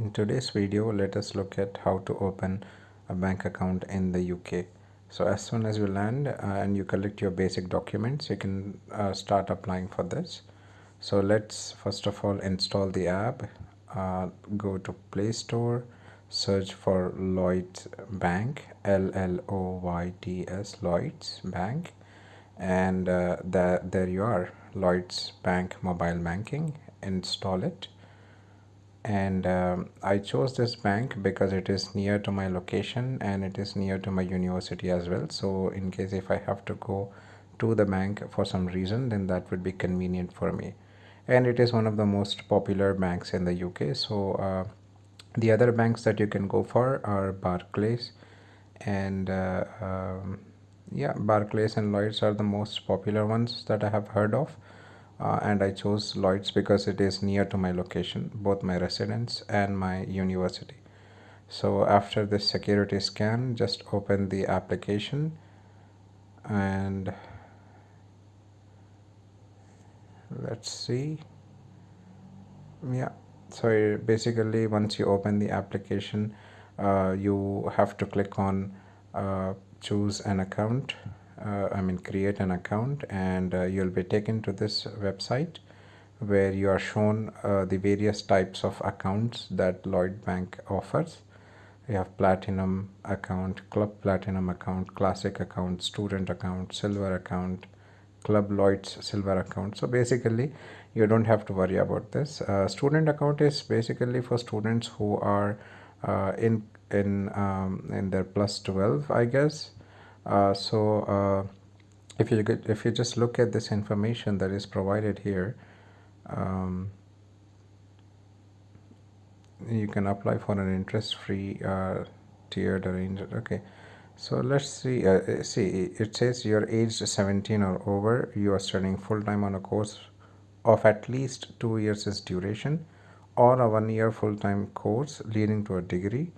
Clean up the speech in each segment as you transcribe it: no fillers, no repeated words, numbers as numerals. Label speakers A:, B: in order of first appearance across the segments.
A: In today's video, let us look at how to open a bank account in the UK. So as soon as you land and you collect your basic documents, you can start applying for this. So let's first of all install the app, go to Play Store, search for Lloyds Bank, Lloyds, Lloyds Bank, and there you are, Lloyds Bank Mobile Banking. Install it. And I chose this bank because it is near to my location and it is near to my university as well. So in case if I have to go to the bank for some reason, then that would be convenient for me. And it is one of the most popular banks in the UK. So the other banks that you can go for are Barclays and yeah, Barclays and Lloyds are the most popular ones that I have heard of. And I chose Lloyds because it is near to my location, both my residence and my university. So after this security scan, just open the application and let's see. Yeah, so basically once you open the application, you have to click on choose an account, create an account, and you'll be taken to this website where you are shown the various types of accounts that Lloyd Bank offers. You have platinum account, club platinum account, classic account, student account, silver account, club Lloyd's silver account. So basically you don't have to worry about this. Student account is basically for students who are in their plus 12, I guess. If you just look at this information that is provided here, um, you can apply for an interest-free tiered arrangement. Okay, so let's see. See, it says you're aged 17 or over. You are studying full-time on a course of at least 2 years' duration, or a 1 year full-time course leading to a degree.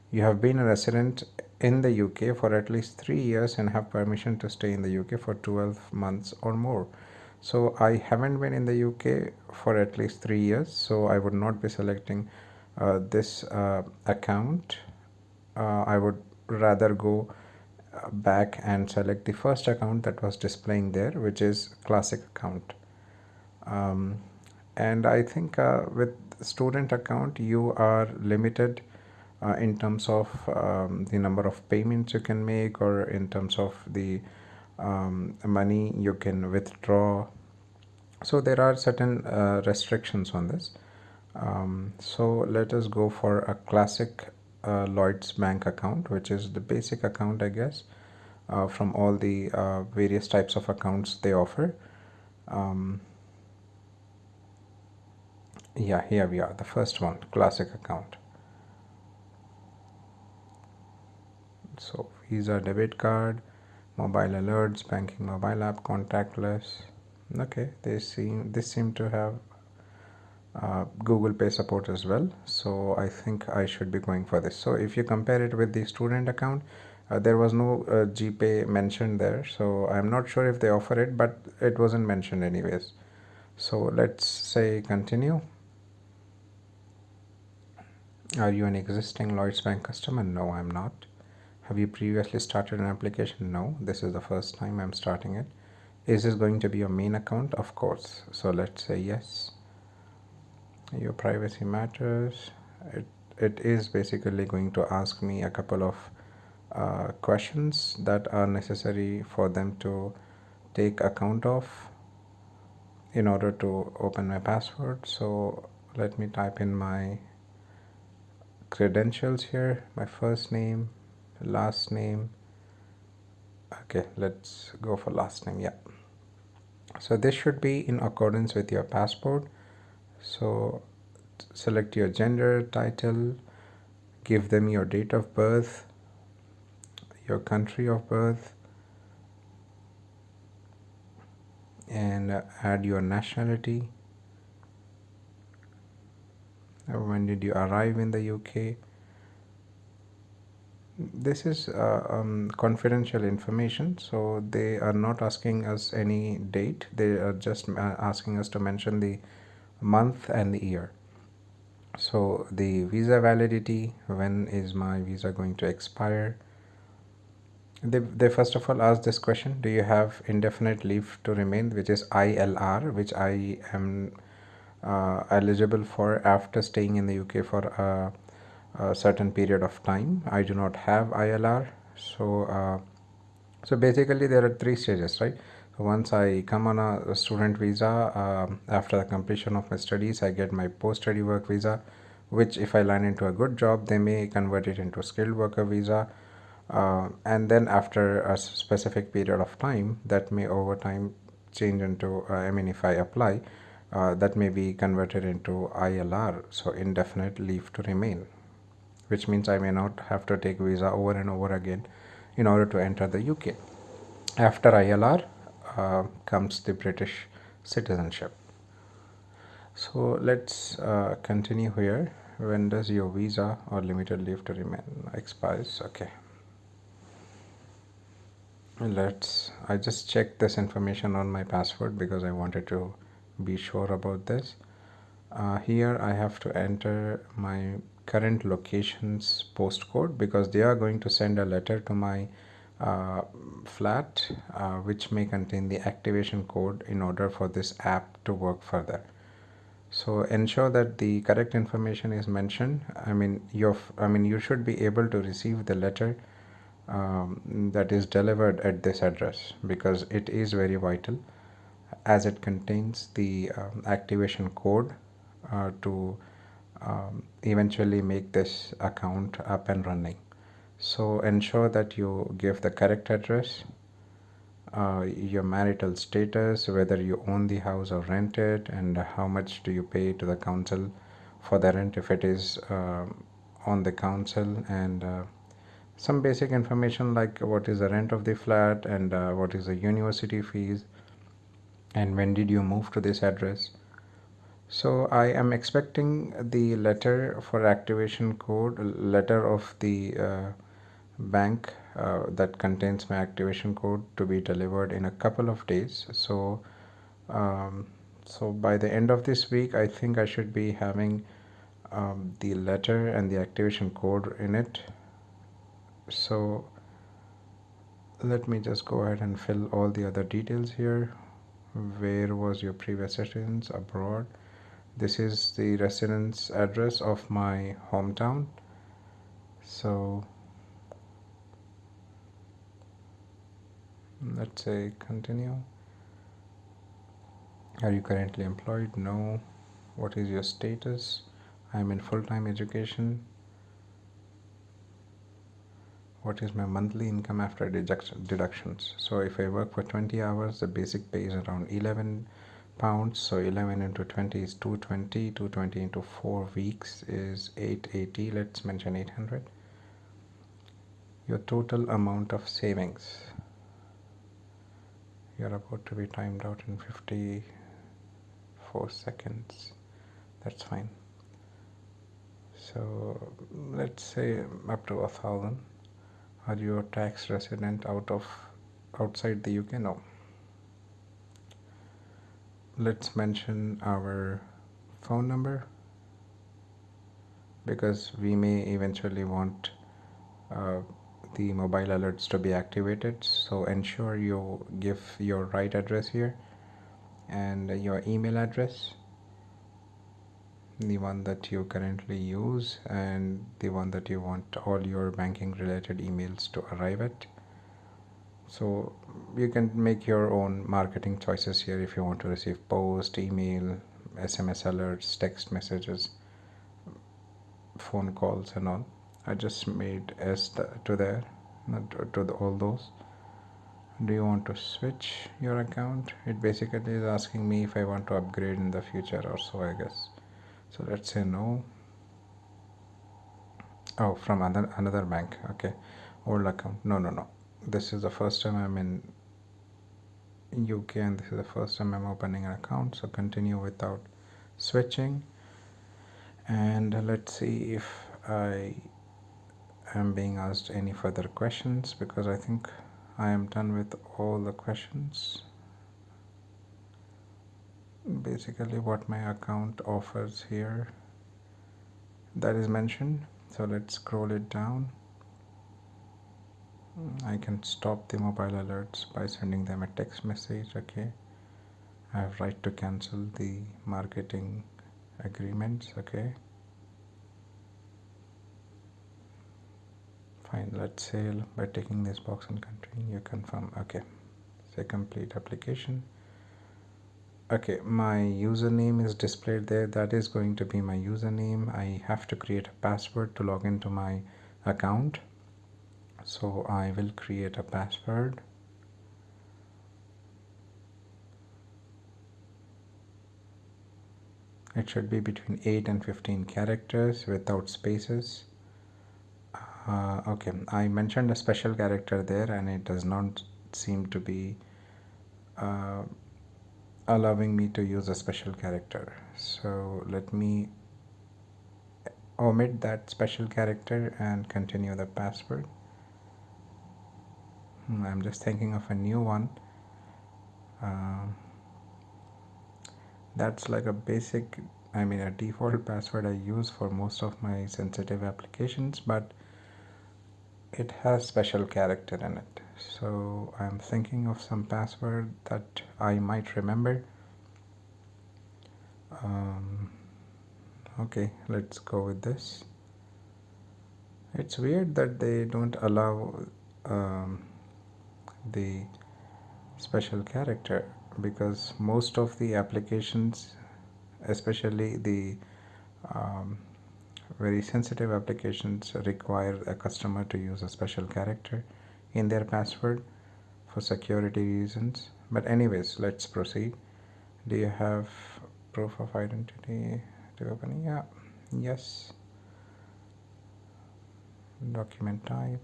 A: You have been a resident in the UK for at least 3 years and have permission to stay in the UK for 12 months or more. So I haven't been in the UK for at least 3 years, so I would not be selecting this account. I would rather go back and select the first account that was displaying there, which is classic account. Um, and I think with student account you are limited in terms of the number of payments you can make, or in terms of the money you can withdraw. So there are certain restrictions on this. So let us go for a classic Lloyds Bank account, which is the basic account, I guess, from all the various types of accounts they offer. Um, yeah, here we are, the first one, classic account. So Visa debit card, mobile alerts, banking mobile app, contactless. Okay, this seem to have Google Pay support as well. So I think I should be going for this. So if you compare it with the student account, there was no GPay mentioned there. So I'm not sure if they offer it, but it wasn't mentioned anyways. So let's say continue. Are you an existing Lloyds Bank customer? No, I'm not. Have you previously started an application? No, this is the first time I'm starting it. Is this going to be your main account? Of course. So let's say yes. Your privacy matters. It is basically going to ask me a couple of questions that are necessary for them to take account of in order to open my password. So let me type in my credentials here, my first name, last name. Okay, let's go for last name. Yeah, so this should be in accordance with your passport. So select your gender, title, give them your date of birth, your country of birth, and add your nationality. When did you arrive in the UK? This is confidential information, so they are not asking us any date. They are just asking us to mention the month and the year. So the visa validity, when is my visa going to expire? They first of all ask this question: do you have indefinite leave to remain, which is ILR, which I am eligible for after staying in the UK for a certain period of time. I do not have ILR. So basically there are three stages, right? So once I come on a student visa, after the completion of my studies, I get my post-study work visa, which if I land into a good job, they may convert it into skilled worker visa. And then after a specific period of time, that may over time change into, I mean, if I apply, that may be converted into ILR, so indefinite leave to remain, which means I may not have to take visa over and over again in order to enter the UK. After ILR comes the British citizenship. So let's continue here. When does your visa or limited leave to remain expires? Okay. I just checked this information on my passport because I wanted to be sure about this. Here I have to enter my current location's postcode because they are going to send a letter to my uh, flat, which may contain the activation code in order for this app to work further. So ensure that the correct information is mentioned. You should be able to receive the letter that is delivered at this address because it is very vital, as it contains the activation code to eventually make this account up and running. So ensure that you give the correct address, your marital status, whether you own the house or rent it, and how much do you pay to the council for the rent if it is on the council, and some basic information like what is the rent of the flat and what is the university fees and when did you move to this address. So I am expecting the letter for activation code, letter of the bank that contains my activation code to be delivered in a couple of days. Um, so by the end of this week, I think I should be having the letter and the activation code in it. So let me just go ahead and fill all the other details here. Where was your previous residence? Abroad. This is the residence address of my hometown. So let's say continue. Are you currently employed? No. What is your status? I'm in full-time education. What is my monthly income after deductions? So if I work for 20 hours, the basic pay is around £11. So 11 into 20 is 220. 220 into 4 weeks is 880. Let's mention 800. Your total amount of savings. You're about to be timed out in 54 seconds. That's fine. So let's say up to 1,000. Are you a tax resident outside the UK? No. Let's mention our phone number because we may eventually want uh, the mobile alerts to be activated. So ensure you give your right address here and your email address, the one that you currently use and the one that you want all your banking related emails to arrive at. So you can make your own marketing choices here if you want to receive post, email, SMS alerts, text messages, phone calls and all. I just made to there, not all those. Do you want to switch your account? It basically is asking me if I want to upgrade in the future or so, I guess. So let's say no. Oh, from another bank. Okay, old account. No. This is the first time I'm in UK and this is the first time I'm opening an account. So continue without switching. And let's see if I am being asked any further questions because I think I am done with all the questions. Basically what my account offers here. that is mentioned. So let's scroll it down. I can stop the mobile alerts by sending them a text message. Okay, I have right to cancel the marketing agreements. Okay, fine. Let's say by ticking this box and continuing, you confirm. Okay, say complete application. Okay, my username is displayed there. That is going to be my username. I have to create a password to log into my account. So I will create a password. It should be between 8 and 15 characters without spaces. Okay, I mentioned a special character there and it does not seem to be uh, allowing me to use a special character. So let me omit that special character and continue the password. I'm just thinking of a new one. Uh, that's like a basic, I mean a default password I use for most of my sensitive applications, but it has special character in it. So I'm thinking of some password that I might remember. Okay, let's go with this. It's weird that they don't allow the special character, because most of the applications, especially the um, very sensitive applications, require a customer to use a special character in their password for security reasons. But anyways, let's proceed. Do you have proof of identity to open? Yeah, yes. Document type.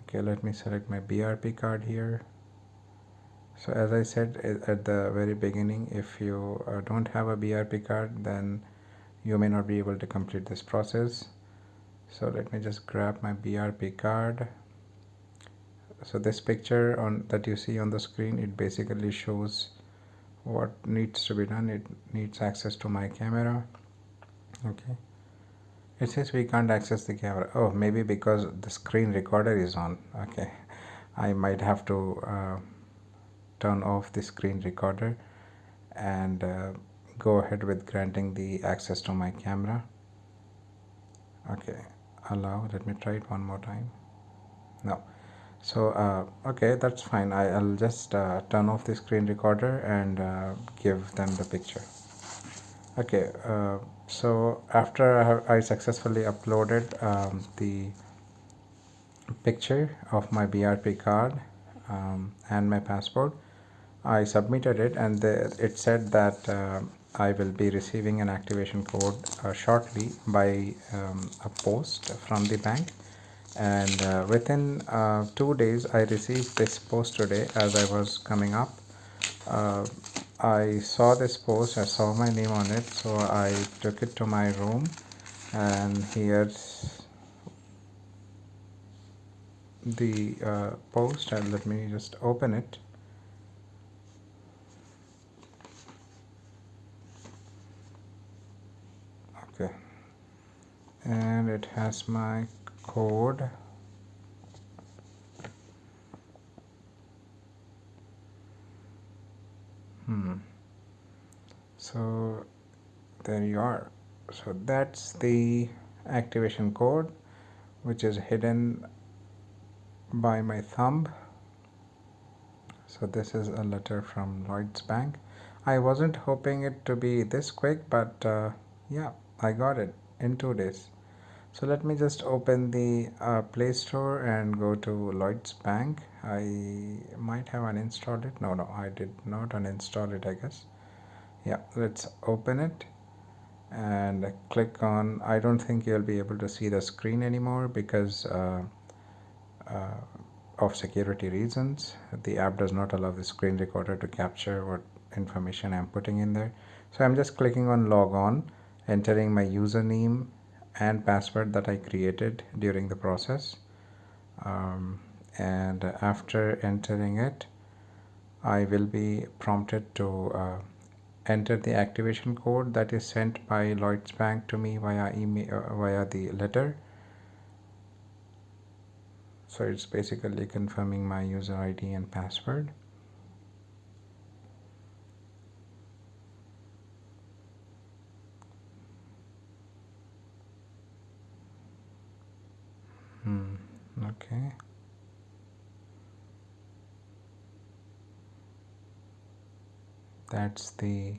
A: Okay, let me select my BRP card here. So as I said at the very beginning, if you don't have a BRP card, then you may not be able to complete this process. So let me just grab my BRP card. So this picture on that you see on the screen, it basically shows what needs to be done. It needs access to my camera. Okay, it says we can't access the camera. Oh, maybe because the screen recorder is on. Okay, I might have to turn off the screen recorder and go ahead with granting the access to my camera. Okay, allow. Let me try it one more time. No. So okay, that's fine. I'll just turn off the screen recorder and give them the picture. Okay, so after I successfully uploaded the picture of my BRP card and my passport, I submitted it, and it said that I will be receiving an activation code shortly by a post from the bank. And within 2 days, I received this post today as I was coming up. Uh, I saw this post, I saw my name on it, so I took it to my room, and here's the post, and let me just open it. Okay, and it has my code. So there you are. So that's the activation code, which is hidden by my thumb. So this is a letter from Lloyds Bank. I wasn't hoping it to be this quick, but yeah, I got it in 2 days. So let me just open the Play Store and go to Lloyds Bank. I might have uninstalled it. No, I did not uninstall it, I guess. Yeah, let's open it and click on. I don't think you'll be able to see the screen anymore because uh, of security reasons. The app does not allow the screen recorder to capture what information I'm putting in there. So I'm just clicking on log on, entering my username and password that I created during the process. And after entering it, I will be prompted to enter the activation code that is sent by Lloyds Bank to me via email, via the letter. So it's basically confirming my user ID and password. Okay. That's the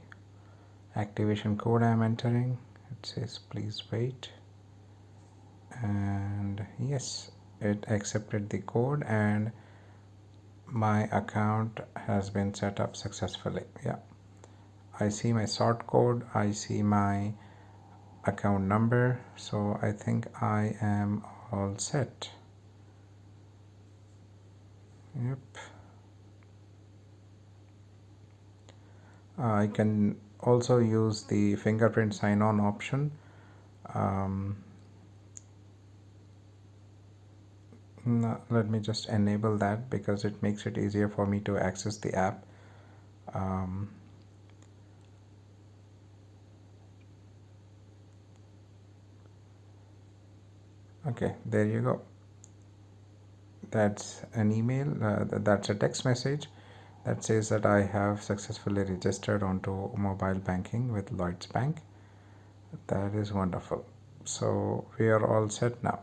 A: activation code I'm entering. It says please wait, and yes, it accepted the code and my account has been set up successfully. Yeah, I see my sort code, I see my account number, so I think I am all set. Yep. I can also use the fingerprint sign-on option. Let me just enable that because it makes it easier for me to access the app. Okay, there you go. That's an email, that's a text message that says that I have successfully registered onto mobile banking with Lloyds Bank. That is wonderful. So we are all set now.